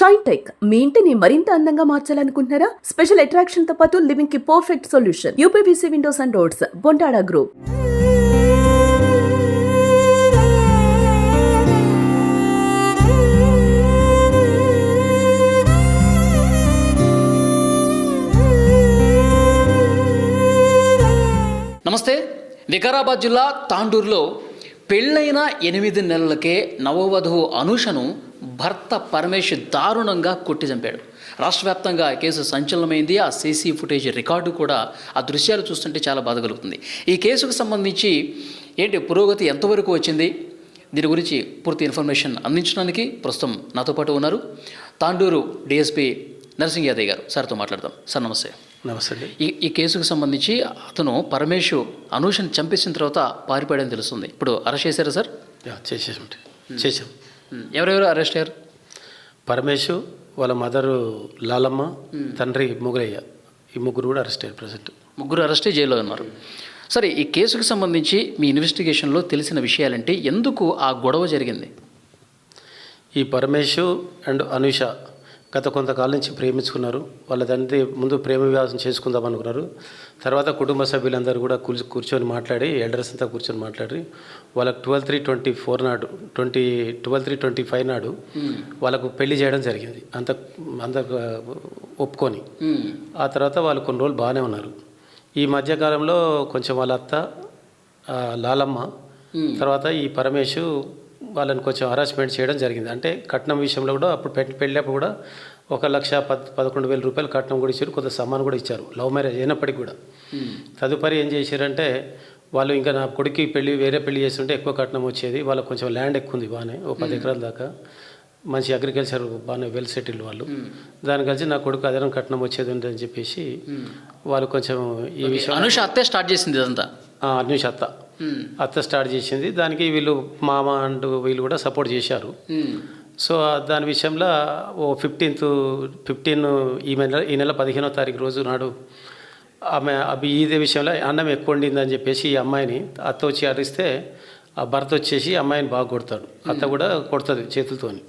Shine tech మీ ఇంటిని మరింత అందంగా మార్చాలనుకుంటున్నారా? స్పెషల్ అట్రాక్షన్ తో పాటు లివింగ్ కి perfect solution. UPVC windows and doors, Bontada group. నమస్తే. వికారాబాద్ జిల్లా తాండూరులో పెళ్ళైన 8 నెలలకే నవవధువు అనూషను భర్త పరమేష్ దారుణంగా కొట్టి చంపాడు. రాష్ట్ర వ్యాప్తంగా కేసు సంచలనమైంది. ఆ సీసీ ఫుటేజ్ రికార్డు కూడా, ఆ దృశ్యాలు చూస్తుంటే చాలా బాధ కలుగుతుంది. ఈ కేసుకు సంబంధించి పురోగతి ఎంతవరకు వచ్చింది, దీని గురించి పూర్తి ఇన్ఫర్మేషన్ అందించడానికి ప్రస్తుతం నాతో పాటు ఉన్నారు తాండూరు డిఎస్పీ నరసింగ్ యాదవ్ గారు. సార్తో మాట్లాడదాం. సార్ నమస్తే. నమస్తే. ఈ కేసుకు సంబంధించి అతను పరమేష్ అనూషను చంపేసిన తర్వాత పారిపోయాడని తెలుస్తుంది. ఇప్పుడు అరెస్ట్ చేశారా సార్? చేసాం. ఎవరెవరు అరెస్ట్ అయ్యారు? పరమేష్, వాళ్ళ మదరు లాలమ్మ, తండ్రి ముగురయ్య, ఈ ముగ్గురు కూడా అరెస్ట్ అయ్యారు. ప్రజెంట్ ముగ్గురు అరెస్ట్ జైల్లో ఉన్నారు. సరే, ఈ కేసుకు సంబంధించి మీ ఇన్వెస్టిగేషన్లో తెలిసిన విషయాలంటే ఎందుకు ఆ గొడవ జరిగింది? ఈ పరమేష్ అండ్ అనూష గత కొంతకాలం నుంచి ప్రేమించుకున్నారు. వాళ్ళ తండ్రి ముందు ప్రేమ వివాహం చేసుకుందాం అనుకున్నారు. తర్వాత కుటుంబ సభ్యులందరూ కూడా కూర్చొని మాట్లాడి, ఎల్డర్స్ అంతా కూర్చొని మాట్లాడి వాళ్ళకు 12/3/24 నాడు 12/3/25 నాడు వాళ్ళకు పెళ్లి చేయడం జరిగింది. అంత ఒప్పుకొని ఆ తర్వాత వాళ్ళు కొన్ని రోజులు బాగానే ఉన్నారు. ఈ మధ్యకాలంలో కొంచెం వాళ్ళ అత్త లాలమ్మ, తర్వాత ఈ పరమేష్ వాళ్ళని కొంచెం హరాస్మెంట్ చేయడం జరిగింది. అంటే కట్నం విషయంలో కూడా అప్పుడు పెళ్ళినప్పుడు కూడా 1,11,000 రూపాయలు కట్నం కూడా ఇచ్చారు, కొంత సమ్మాన్ కూడా ఇచ్చారు, లవ్ మ్యారేజ్ అయినప్పటికీ కూడా. తదుపరి ఏం చేశారంటే, వాళ్ళు ఇంకా నా కొడుకు వేరే పెళ్లి చేస్తుంటే ఎక్కువ కట్నం వచ్చేది, వాళ్ళకి కొంచెం ల్యాండ్ ఎక్కువ ఉంది, బాగానే 10 ఎకరాల దాకా, మంచి అగ్రికల్చర్ బాగానే వెల్ సెటిల్డ్ వాళ్ళు. దాని కలిసి నా కొడుకు అదనం కట్నం వచ్చేది ఉందని చెప్పేసి వాళ్ళు కొంచెం ఈ విషయం అనూష అత్తే స్టార్ట్ చేసింది ఇదంతా. అనూష అత్త స్టార్ట్ చేసింది. దానికి వీళ్ళు మామ అండ్ వీళ్ళు కూడా సపోర్ట్ చేశారు. సో దాని విషయంలో 15 ఈ నెల 15వ తారీఖు రోజు నాడు ఆమె ఇదే విషయంలో అన్నం ఎక్కువ వండిందని చెప్పేసి ఈ అమ్మాయిని అత్త వచ్చి అరిస్తే ఆ భర్త వచ్చేసి అమ్మాయిని బాగా కొడతాడు. అత్త కూడా కొడుతుంది చేతులతోని.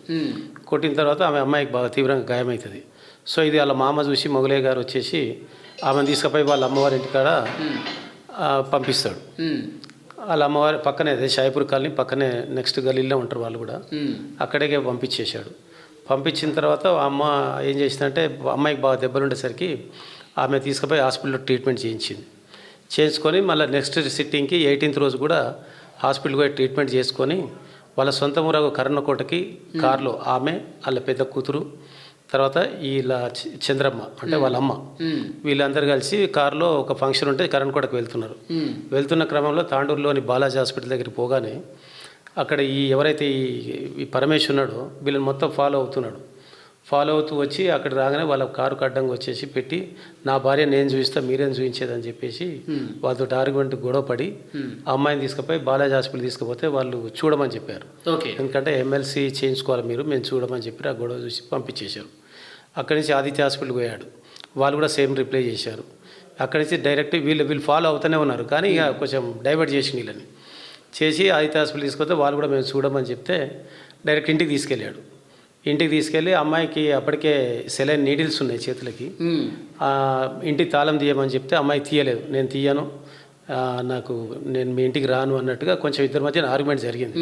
కొట్టిన తర్వాత అమ్మాయికి బాగా తీవ్రంగా గాయమవుతుంది. సో ఇది వాళ్ళ మామ చూసి మొగలయ్య గారు వచ్చేసి ఆమెను తీసుకుపోయి వాళ్ళ అమ్మవారి ఇంటికాడ పంపిస్తాడు. వాళ్ళ అమ్మవారి పక్కనే, అదే షాయిపూర్ కాలనీ పక్కనే నెక్స్ట్ గలీలో ఉంటారు వాళ్ళు కూడా, అక్కడికే పంపించేశాడు. పంపించిన తర్వాత అమ్మ ఏం చేసిందంటే, అమ్మాయికి బాగా దెబ్బలు ఉండేసరికి ఆమె తీసుకుపోయి హాస్పిటల్లో ట్రీట్మెంట్ చేయించుకొని మళ్ళీ నెక్స్ట్ సిట్టింగ్కి 18th రోజు కూడా హాస్పిటల్కి పోయి ట్రీట్మెంట్ చేసుకొని వాళ్ళ సొంత ఊరగు కరణకోటకి కారులో ఆమె, వాళ్ళ పెద్ద కూతురు, తర్వాత వీళ్ళ చంద్రమ్మ అంటే వాళ్ళ అమ్మ, వీళ్ళందరూ కలిసి కారులో ఒక ఫంక్షన్ ఉంటే కరణకోటకు వెళ్తున్న క్రమంలో తాండూరులోని బాలాజీ హాస్పిటల్ దగ్గరికి పోగానే అక్కడ ఎవరైతే ఈ పరమేష్ ఉన్నాడో వీళ్ళని మొత్తం ఫాలో అవుతూ వచ్చి అక్కడ రాగానే వాళ్ళ కారు అడ్డంగా వచ్చేసి పెట్టి, నా భార్య నేను చూపిస్తా, మీరేం చూపించేదని చెప్పేసి వాళ్ళతో ఆర్గ్యుమెంట్ గొడవపడి ఆ అమ్మాయిని తీసుకుపోయి బాలాజీ హాస్పిటల్ తీసుకుపోతే వాళ్ళు చూడమని చెప్పారు. ఎందుకంటే ఎమ్మెల్సీ చేయించుకోవాలి మేము చూడమని చెప్పి ఆ గొడవ చూసి పంపించేశారు. అక్కడి నుంచి ఆదిత్య హాస్పిటల్కి పోయాడు. వాళ్ళు కూడా సేమ్ రిప్లై చేశారు. అక్కడి నుంచి డైరెక్ట్ వీళ్ళు ఫాలో అవుతూనే ఉన్నారు. కానీ ఇక కొంచెం డైవర్ట్ చేసి వీళ్ళని ఆదిత్య హాస్పిటల్ తీసుకొస్తే వాళ్ళు కూడా మేము చూడమని చెప్తే డైరెక్ట్ ఇంటికి తీసుకెళ్ళి అమ్మాయికి అప్పటికే సెలైన్ నీడిల్స్ ఉన్నాయి చేతులకి. ఇంటికి తాళం తీయమని చెప్తే అమ్మాయి తీయలేదు. నేను తీయను, నేను మీ ఇంటికి రాను అన్నట్టుగా కొంచెం ఇద్దరి మధ్య ఆర్గ్యుమెంట్ జరిగింది.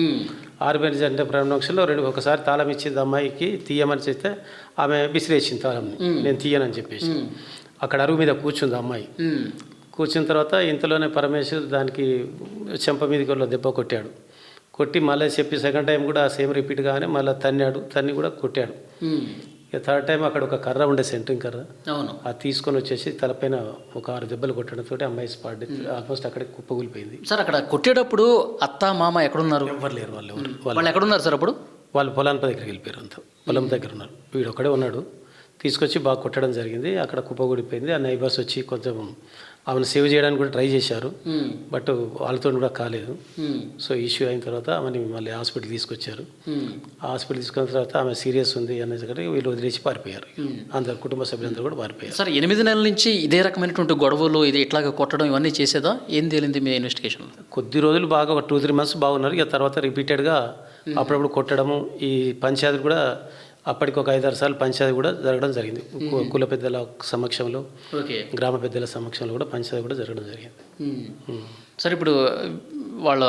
ఆర్గ్యుమెంట్ జరిగిన ప్రారంభంలో ఒకసారి తాళం ఇచ్చింది అమ్మాయికి తీయమని చెప్తే ఆమె విసిరేసింది తాళంని, నేను తీయనని చెప్పేసి. అక్కడ అరుగు మీద కూర్చుంది అమ్మాయి. కూర్చున్న తర్వాత ఇంతలోనే పరమేశ్వర్ దానికి చెంప మీదకి దెబ్బ కొట్టి మళ్ళీ చెప్పి సెకండ్ టైం కూడా సేమ్ రిపీట్ గానే మళ్ళీ తన్ని కూడా కొట్టాడు. ఇక థర్డ్ టైం అక్కడ ఒక కర్ర ఉండే, సెంటరింగ్ కర్ర, అది తీసుకొని వచ్చేసి తలపైన ఒక 6 దెబ్బలు కొట్టడంతో అమ్మాయి స్పాట్ ఆల్మోస్ట్ అక్కడే కుప్పగూలిపోయింది. సార్, అక్కడ కొట్టేటప్పుడు అత్త మామ ఎక్కడున్నారు? ఎవరు లేరు. వాళ్ళు ఎక్కడున్నారు సార్? అప్పుడు వాళ్ళు పొలానికి దగ్గరికి వెళ్ళిపోయారు. అంతా పొలం దగ్గర ఉన్నారు. వీడు ఒక్కడే ఉన్నాడు. తీసుకొచ్చి బాగా కొట్టడం జరిగింది. అక్కడ కుప్పగూడిపోయింది. ఆ నైబర్స్ వచ్చి కొంచెం ఆమెను సేవ్ చేయడానికి కూడా ట్రై చేశారు, బట్ వాళ్ళతో కూడా కాలేదు. సో ఇష్యూ అయిన తర్వాత ఆమెని మళ్ళీ హాస్పిటల్ తీసుకొచ్చారు. హాస్పిటల్ తీసుకున్న తర్వాత ఆమె సీరియస్ ఉంది అనేసరికి వీళ్ళు వదిలేసి పారిపోయారు. అందరు కుటుంబ సభ్యులందరూ కూడా పారిపోయారు. సార్, 8 నెలల నుంచి ఇదే రకమైనటువంటి గొడవలు, ఇది ఇట్లాగా కొట్టడం ఇవన్నీ చేసేదా? ఏం తేలింది మీ ఇన్వెస్టిగేషన్లో? కొద్ది రోజులు బాగా, ఒక 2-3 months బాగున్నారు. ఇక తర్వాత రిపీటెడ్గా అప్పుడప్పుడు కొట్టడము, ఈ పంచాయతీ కూడా అప్పటికి ఒక 5-6 సార్లు పంచాయతీ కూడా జరగడం జరిగింది. కుల పెద్దల సమక్షంలో, ఓకే. గ్రామ పెద్దల సమక్షంలో కూడా పంచాయతీ కూడా జరగడం జరిగింది. సరే, ఇప్పుడు వాళ్ళ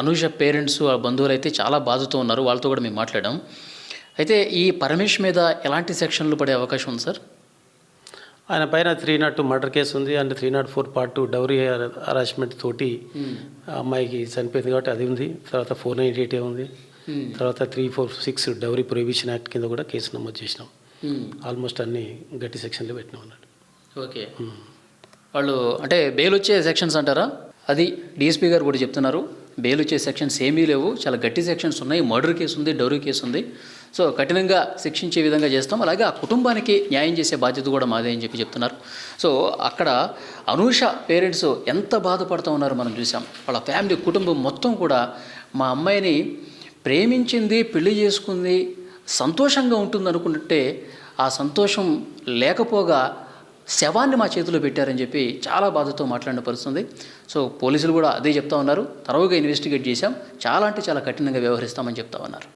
అనూష పేరెంట్స్ ఆ బంధువులు అయితే చాలా బాధతో ఉన్నారు, వాళ్ళతో కూడా మేము మాట్లాడాం. అయితే ఈ పరమేష్ మీద ఎలాంటి సెక్షన్లు పడే అవకాశం ఉంది సార్? ఆయన పైన 302 మర్డర్ కేసు ఉంది అండ్ 304 పార్ట్ 2 డౌరీ హరాస్మెంట్ తోటి అమ్మాయికి చనిపోయింది కాబట్టి అది ఉంది. తర్వాత 498 ఉంది. తర్వాత 346 డౌరీ ప్రొహిబిషన్ యాక్ట్ కింద కూడా కేసు నమోదు చేసినాం. ఆల్మోస్ట్ అన్ని గట్టి సెక్షన్లు పెట్టినాం అన్నట్టు. ఓకే. వాళ్ళు అంటే బెయిల్ వచ్చే సెక్షన్స్ అంటారా? అది డిఎస్పీ గారు కూడా చెప్తున్నారు, బెయిల్ వచ్చే సెక్షన్స్ ఏమీ లేవు, చాలా గట్టి సెక్షన్స్ ఉన్నాయి. మర్డర్ కేసు ఉంది, డౌరీ కేసు ఉంది. సో కఠినంగా శిక్షించే విధంగా చేస్తాం. అలాగే ఆ కుటుంబానికి న్యాయం చేసే బాధ్యత కూడా మాదే అని చెప్తున్నారు. సో అక్కడ అనూష పేరెంట్స్ ఎంత బాధపడుతూ ఉన్నారో మనం చూసాం. వాళ్ళ ఫ్యామిలీ కుటుంబం మొత్తం కూడా మా అమ్మాయిని ప్రేమించింది, పెళ్లి చేసుకుంది, సంతోషంగా ఉంటుంది అనుకుంటే ఆ సంతోషం లేకపోగా శవాన్ని మా చేతిలో పెట్టారని చెప్పి చాలా బాధతో మాట్లాడిన పరిస్థితుంది. సో పోలీసులు కూడా అదే చెప్తా ఉన్నారు, తరువుగా ఇన్వెస్టిగేట్ చేశాం, చాలా అంటే చాలా కఠినంగా వ్యవహరిస్తామని చెప్తా ఉన్నారు.